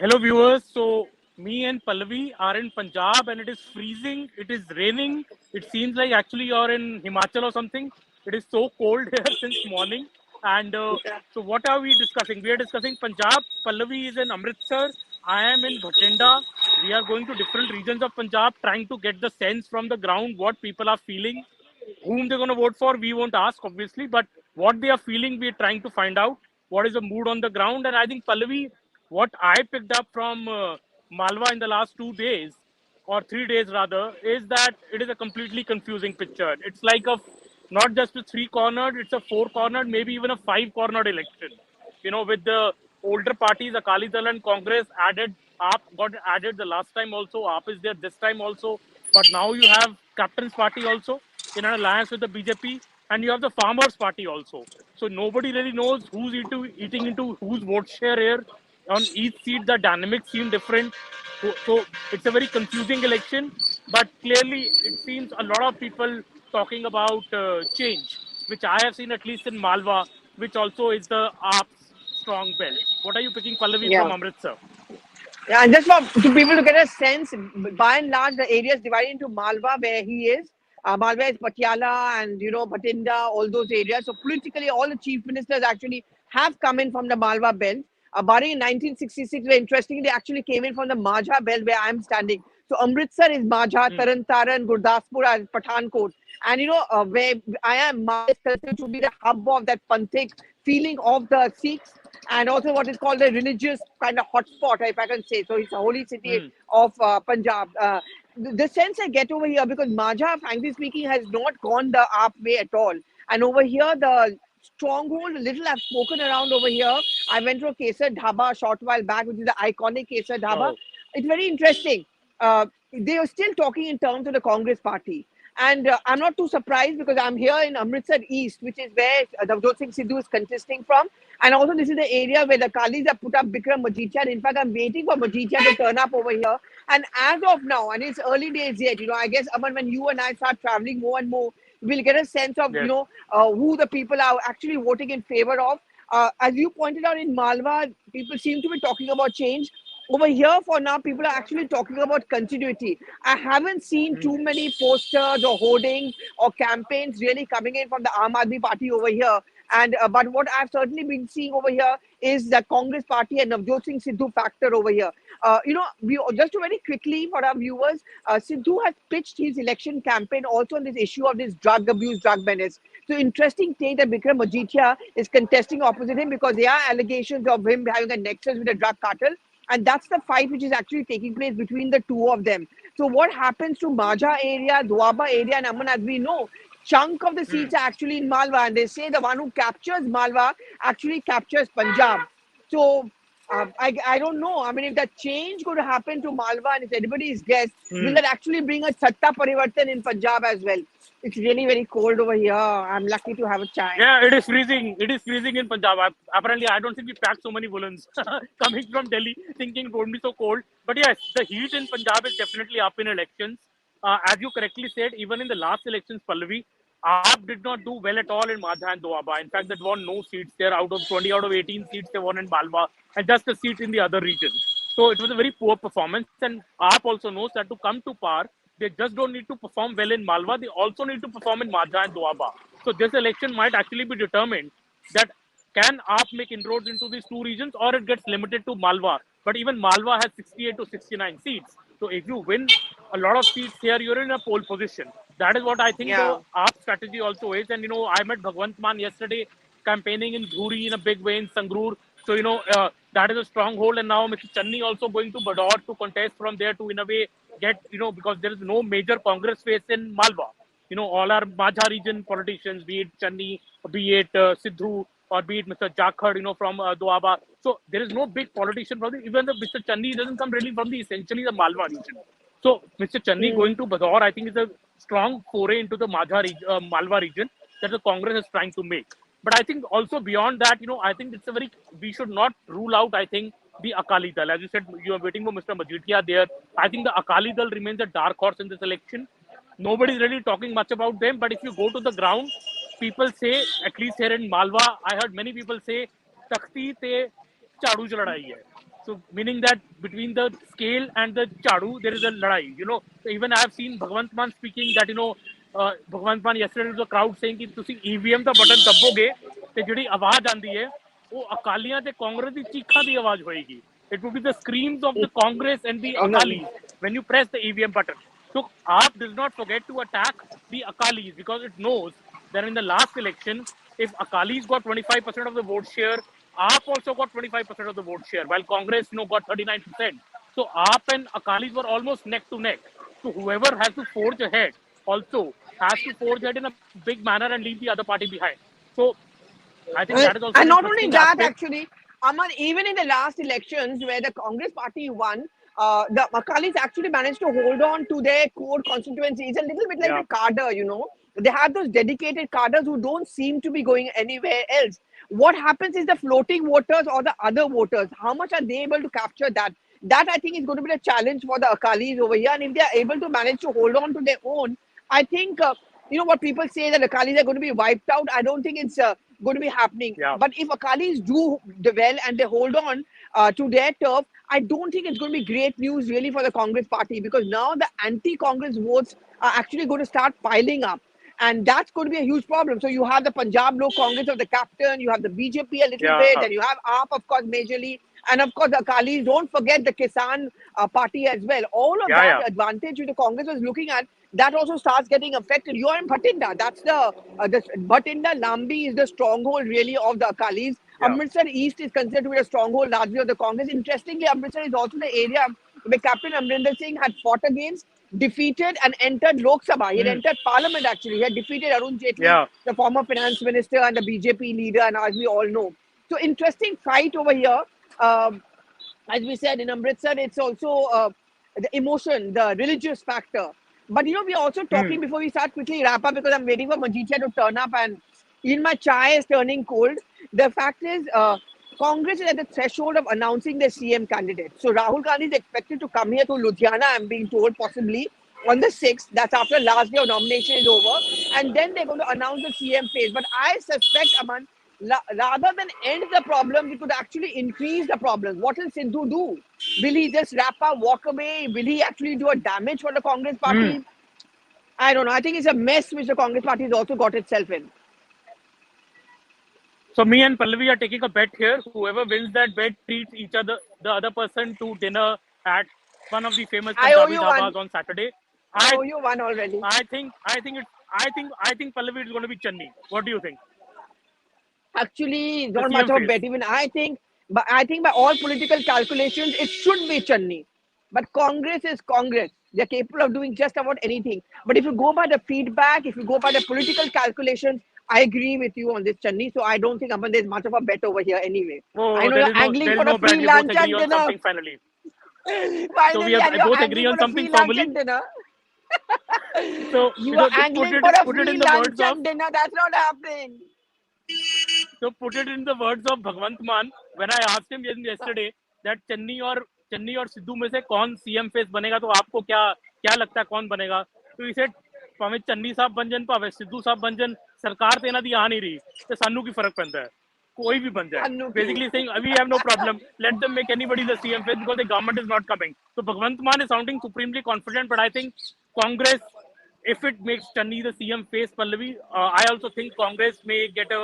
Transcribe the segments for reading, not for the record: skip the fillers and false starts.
Hello viewers, so me and Pallavi are in Punjab and it is freezing, it is raining, it seems like actually you're in Himachal or something. It is so cold here since morning. And so what are we discussing? We are discussing Punjab, Pallavi is in Amritsar, I am in Bhatinda. We are going to different regions of Punjab trying to get the sense from the ground what people are feeling. Whom they're going to vote for, we won't ask obviously, but what they are feeling, we're trying to find out what is the mood on the ground. And I think Pallavi, what I picked up from Malwa in the last 2 days or 3 days rather, is that it is a completely confusing picture. It's like a not just a three-cornered, it's a four-cornered, maybe even a five-cornered election. With the older parties, Akali Dal and Congress added, AAP got added the last time also, AAP is there this time also, but now you have Captain's Party also in an alliance with the BJP, and you have the Farmers Party also. So nobody really knows who's eating into whose vote share here. On each seat, the dynamics seem different. So it's a very confusing election, but clearly it seems a lot of people talking about change, which I have seen at least in Malwa, which also is the AAP's strong belt. What are you picking, Pallavi, from Yeah. Amritsar? Yeah, and just for to people to get a sense, by and large, the area is divided into Malwa, where he is. Malwa is Patiala and Bhatinda, all those areas. So politically, all the chief ministers actually have come in from the Malwa belt. Barring in 1966, very interesting, they actually came in from the Majha belt where I'm standing. So Amritsar is Majha, Hmm. Taran Taran, Gurdaspur, and Pathankot. And where I am, Malwa is considered to be the hub of that Panthic feeling of the Sikhs, and also what is called a religious kind of hotspot, if I can say. So it's a holy city Hmm. of Punjab. The sense I get over here, because Majha, frankly speaking, has not gone the up way at all. And over here, the stronghold, little I've spoken around over here. I went to a Kesar Dhaba a short while back, which is the iconic Kesar Dhaba. Oh. It's very interesting. They are still talking in terms of the Congress party. And I'm not too surprised because I'm here in Amritsar East, which is where Navjot Singh Sidhu is contesting from. And also, this is the area where the Kalis have put up Bikram Majidhia. And in fact, I'm waiting for Majidhia to turn up over here. And as of now, and it's early days yet, I guess, Aman, when you and I start traveling more and more, we'll get a sense of, Yes. who the people are actually voting in favor of. As you pointed out in Malwa, people seem to be talking about change. Over here, for now, people are actually talking about continuity. I haven't seen Hmm. too many posters or hoardings or campaigns really coming in from the Aam Aadmi Party over here. And but what I've certainly been seeing over here is the Congress Party and Navjot Singh Sidhu factor over here. We just to very quickly for our viewers, Sidhu has pitched his election campaign also on this issue of this drug abuse, drug menace. So interesting take that Bikram Majidhia is contesting opposite him because there are allegations of him having a nexus with a drug cartel. And that's the fight which is actually taking place between the two of them. So what happens to Majha area, Doaba area, and Aman, as we know, chunk of the Hmm. seats are actually in Malwa, and they say the one who captures Malwa actually captures Punjab. So I don't know. I mean, if that change could happen to Malwa, and it's anybody's guess, will Hmm. that actually bring a Satta Parivartan in Punjab as well? It's really very cold over here. I'm lucky to have a chai. Yeah, it is freezing. It is freezing in Punjab. Apparently, I don't think we packed so many woolens coming from Delhi, thinking it won't be so cold. But yes, the heat in Punjab is definitely up in elections. As you correctly said, even in the last elections, Pallavi, AAP did not do well at all in Madha and Doaba. In fact, they won no seats there. Out of 20 out of 18 seats, they won in Malwa, and just a seat in the other regions. So it was a very poor performance. And AAP also knows that to come to power, they just don't need to perform well in Malwa. They also need to perform in Madha and Doaba. So this election might actually be determined that can AAP make inroads into these two regions or it gets limited to Malwa. But even Malwa has 68 to 69 seats. So if you win a lot of seats here, you're in a pole position. That is what I think the Yeah. AAP strategy also is. And, I met Bhagwant Mann yesterday campaigning in Dhuri in a big way in Sangrur. So, that is a stronghold. And now Mr. Channi also going to Bador to contest from there to, in a way, get, because there is no major Congress face in Malwa. All our Majha region politicians, be it Channi, be it Sidhu, or be it Mr. Jakhar, from Doaba. So there is no big politician from even the Mr. Channi doesn't come really from the essentially the Malwa region. So Mr. Channi Hmm. going to Bador, I think, is a strong foray into the Malwa region that the Congress is trying to make. But I think also beyond that, I think we should not rule out, I think, the Akali Dal. As you said, you are waiting for Mr. Majidhia there. I think the Akali Dal remains a dark horse in this election. Nobody's really talking much about them, but if you go to the ground, people say, at least here in Malwa, I heard many people say, Takhti te Chadu ch ladai hai. So meaning that between the scale and the chadu, there is a ladai. So even I have seen Bhagwant Mann speaking that Bhagwant Mann yesterday to the crowd saying कि तुसी EVM ਦਾ button ਦੱਬੋਗੇ ਤੇ ਜਿਹੜੀ ਆਵਾਜ਼ ਆਂਦੀ ਹੈ ਉਹ ਅਕਾਲੀਆਂ ਤੇ ਕਾਂਗਰਸ ਦੀ ਚੀਖਾਂ ਦੀ ਆਵਾਜ਼ ਹੋਏਗੀ. It would be the screams of the Congress and the Oh, no. Akalis when you press the EVM button. So AAP does not forget to attack the Akalis because it knows that in the last election, if Akalis got 25% of the vote share, AAP also got 25% of the vote share, while Congress got 39%. So AAP and Akalis were almost neck to neck. So whoever has to forge ahead also has to forge ahead in a big manner and leave the other party behind. So I think that is also And an not only interesting that, aspect. actually, Aman, even in the last elections where the Congress party won, the Akalis actually managed to hold on to their core constituency. It's a little bit like Yeah, the cadre. They have those dedicated cadres who don't seem to be going anywhere else. What happens is the floating voters or the other voters, how much are they able to capture that? That I think is going to be a challenge for the Akalis over here. And if they are able to manage to hold on to their own, I think, what people say that Akalis are going to be wiped out, I don't think it's going to be happening. yeah, But if Akalis do well and they hold on to their turf, I don't think it's going to be great news really for the Congress party, because now the anti-Congress votes are actually going to start piling up. And that's going to be a huge problem. So you have the Punjab Lok Congress of the captain, you have the BJP a little yeah, bit, and you have AAP, of course, majorly. And of course, the Akalis, don't forget the Kisan party as well. All of yeah, that yeah, advantage which the Congress was looking at, that also starts getting affected. You are in Bhatinda. That's the Bhatinda Lambi is the stronghold really of the Akalis. yeah. Amritsar East is considered to be a stronghold largely of the Congress. Interestingly, Amritsar is also the area where Captain Amrinder Singh had fought against, defeated, and entered Lok Sabha. He had Hmm. entered Parliament actually. He had defeated Arun Jaitley, Yeah. the former finance minister and the BJP leader, and as we all know. So interesting fight over here. Um, as we said in Amritsar, it's also the emotion, the religious factor. But we're also Hmm. talking before we start quickly wrap up, because I'm waiting for Majitya to turn up and even my chai is turning cold. The fact is, Congress is at the threshold of announcing their CM candidate. So Rahul Gandhi is expected to come here to Ludhiana, I'm being told, possibly on the 6th. That's after last day of nomination is over. And then they're going to announce the CM phase. But I suspect, Aman, rather than end the problem, we could actually increase the problem. What will Sindhu do? Will he just wrap up, walk away? Will he actually do a damage for the Congress Hmm. party? I don't know. I think it's a mess which the Congress party has also got itself in. So me and Pallavi are taking a bet here. Whoever wins that bet treats the other person to dinner at one of the famous I owe Punjabi you one. dhabas on Saturday. I I owe you one already. I think Pallavi is going to be Chennai. What do you think? Actually, The not much CM of a face. bet. Even I think by all political calculations, it should be Channi. But Congress is Congress. They're capable of doing just about anything. But if you go by the feedback, if you go by the political calculations, I agree with you on this, Channi. So I don't think, Aman, there's much of a bet over here anyway. I Oh, know you're angling there for is a no bet. free We both lunch agree and on dinner. something finally. So we Finally, have and you're both agree angling on for a something free lunch formally. and dinner. So You are to angling for a put it free in the lunch words of and dinner. That's not happening. So put it in the words of Bhagwant Mann, when I asked him yesterday that Channi और सिद्धू में से कौन CM face बनेगा तो आपको क्या क्या लगता है कौन बनेगा तो इसे ਭਾਵੇਂ ਚੰਨੀ ਸਾਹਿਬ ਬਣ ਜਾਣ ਭਾਵੇਂ ਸਿੱਧੂ ਸਾਹਿਬ ਬਣ ਜਾਣ ਸਰਕਾਰ ਤੇ ਇਹਨਾਂ ਦੀ ਆ ਨਹੀਂ ਰਹੀ ਤੇ ਸਾਨੂੰ ਕੀ ਫਰਕ ਪੈਂਦਾ ਹੈ ਕੋਈ ਵੀ ਬਣ ਜਾਏ Anuki. basically saying we have no problem let them make anybody the CM face because the government is not coming so Bhagwant Mann is sounding supremely confident but I think Congress if it makes Channi the CM face Pallavi I also think Congress may get a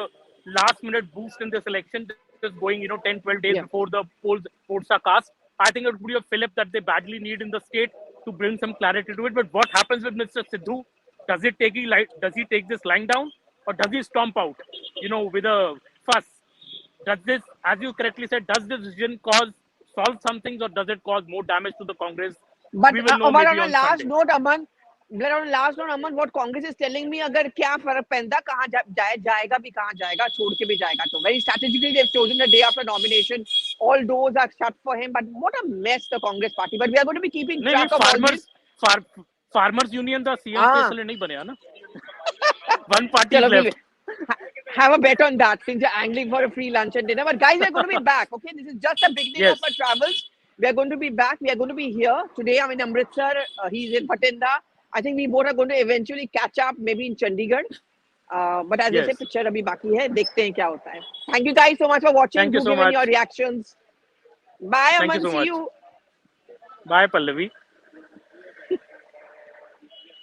last minute boost in this election just going 10 12 days Yeah. before the votes are cast I think it would be a fillip that they badly need in the state to bring some clarity to it but what happens with Mr. Sidhu does he take this lying down or does he stomp out with a fuss does this as you correctly said does this decision solve some things or does it cause more damage to the Congress But we will know but maybe on Sunday on a last note, Aman, what Congress is telling me, अगर क्या फर्क पैंदा कहाँ जाएगा भी कहाँ जाएगा छोड़ के भी जाएगा तो very strategically they've chosen the day after nomination. All doors are shut for him. But what a mess the Congress party. But we are going to be keeping नहीं track of all this. Farmers union का CM Ah, special नहीं बने ना one party चलो is we'll left have a bet on that since you're angling for a free lunch and dinner. But guys, we're going to be back. Okay, this is just the beginning of yes our travels. We are going to be back. We are going to be here today. I'm in Amritsar. He's in Bhatinda. I think we both are going to eventually catch up, maybe in Chandigarh. But as I yes said, picture abhi baki hai. Dekhte hain kya hota hai. Thank you guys so much for watching. thank you Do so give in your much reactions. Bye, Thank you Aman. so See much. you. Bye, Pallavi.